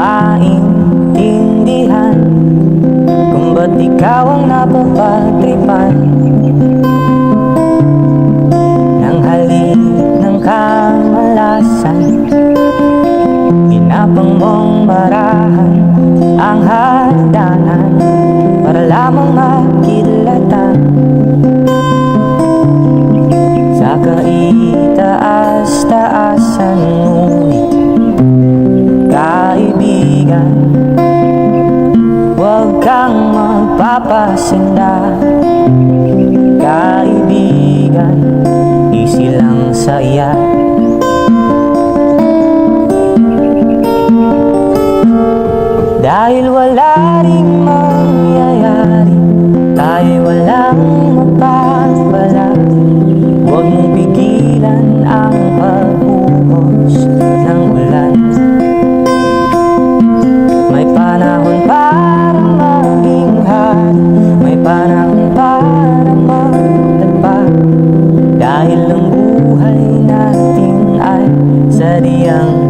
maintindihan kung ba't ikaw ang napapagtripan ng halik ng kamalasan. Ginapang mong marahan ang hagdanan para lamang makilatan sa kaitaas-taasan. Ngunit kaibigan, huwag kang magpapasinda. Kaibigan, easy lang sa iya. Dahil wala ring mangyayari, tayo'y walang mapapala. Huwag mong pigilan ang pagbuhos ng ulan. May panahon para maging hari, may panahon para magtagpa. Dahil ang buhay natin ay sadyang